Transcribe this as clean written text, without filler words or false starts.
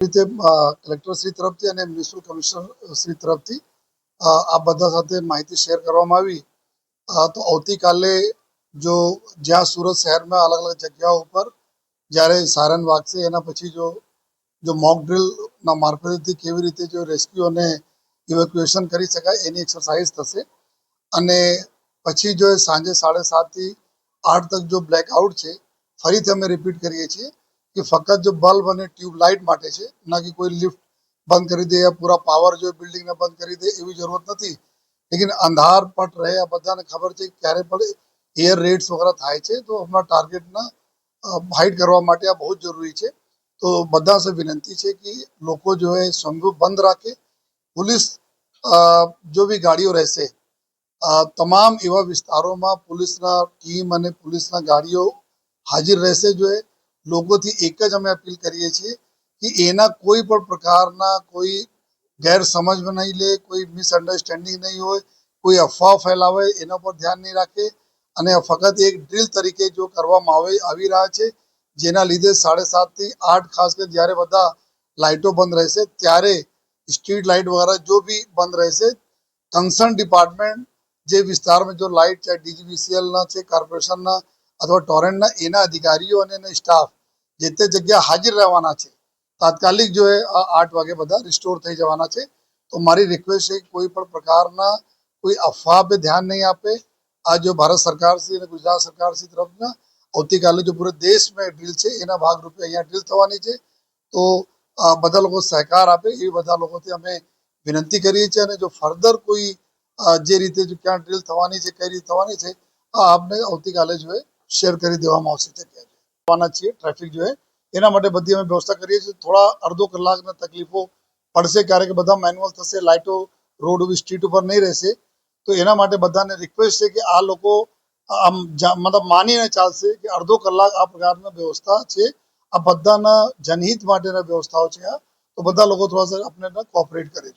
રીતે કલેક્ટર શ્રી તરફથી અને મ્યુનિસિપલ કમિશનર શ્રી તરફથી આ બધા સાથે માહિતી શેર કરવામાં આવી। તો આવતીકાલે જો જ્યાં સુરત શહેરમાં અલગ અલગ જગ્યાઓ ઉપર જ્યારે સાયરન વાગશે એના પછી જો મોક ડ્રિલના મારફતથી કેવી રીતે જો રેસ્ક્યુ અને ઇવેક્યુએશન કરી શકાય એની એક્સરસાઇઝ થશે। અને પછી જો સાંજે 7:30 થી 8 તક જો બ્લેકઆઉટ છે, ફરીથી અમે રિપીટ કરીએ છીએ कि फकत जो बल्ब और ट्यूबलाइट माटे छे, ना कि कोई लिफ्ट बंद कर दे या पूरा पावर जो बिल्डिंग ने बंद कर दे एवी जरूरत नहीं। लेकिन अंधार पट रहे आ बधाने खबर है क्यारे पण एयर रेड्स वगैरह थाय छे तो अपना टार्गेट ना हाइड करवा माटे आ बहुत जरूरी है। तो बधा से विनंती है कि लोग जो है समझू बंद राखे। पुलिस जो भी गाड़ियों रहશે तमाम एवा विस्तारों में पुलिसना टीम और पुलिसना गाड़ियों हाजिर रहશે। जो है लोगों एक ज अमे अपील करीए छीए कि एना कोई पण प्रकारना कोई गैरसमझ में नहीं ले, कोई मिसअंडरस्टेन्डिंग नहीं हो, कोई अफवाह फैलावे एना पर ध्यान नहीं राखे। अने फकत एक ड्रिल तरीके जो करवामां आवी रह्या छे जेना लीधे 7:30 થી 8 खास कर ज्यारे बधा लाइटों बंद रहेशे त्यारे स्ट्रीट लाइट वगैरह जो भी बंद रहेशे। कंसर्न डिपार्टमेंट जे विस्तार में जो लाइट चाहे डीजीवीसीएल ना छे, कॉर्पोरेशन ना अथवा टोरेंट ना एना अधिकारीओ अने स्टाफ जे ते जग्या हाजिर रहवाना छे। तात्कालिक जो है 8 वागे बधा रिस्टोर थई जवाना छे। तो मारी रिक्वेस्ट है कि कोई पण प्रकारना कोई अफवाह पे ध्यान नहीं आपे। आ जो भारत सरकार श्री अने गुजरात सरकार श्री तरफना आवतीकाले जो पूरे देश में ड्रिल छे एना भागरूपे अहींया ड्रिल थवानी छे। तो बधा लोको सहकार आपे ए बधा लोकोथी अमे विनंती करीए छीए। अने जो फर्दर कोई जे रीते जो क्या ड्रिल थवानी छे, कई रीते थवानी छे, आपने आवतीकाले जो है शेर करी देवामां आवशे। जग्याए छीए ट्राफिक जो है एना माटे बधी अमे व्यवस्था करीए छीए। थोड़ा अर्धो कलाकना तकलीफो पड़शे, क्यारेक बधा मेन्युअल थशे, लाइटो रोड स्ट्रीट पर नहीं रहेशे। तो एना माटे बधाने रिक्वेस्ट है कि आ लोको आम मतलब मानीने चालशे कि अर्धो कलाक आ प्रकारनी व्यवस्था छे। आ बधाना जनहित माटेना व्यवस्थाओ छे। तो बधा लोको थोड़ा सा अपने कोऑपरेट करे।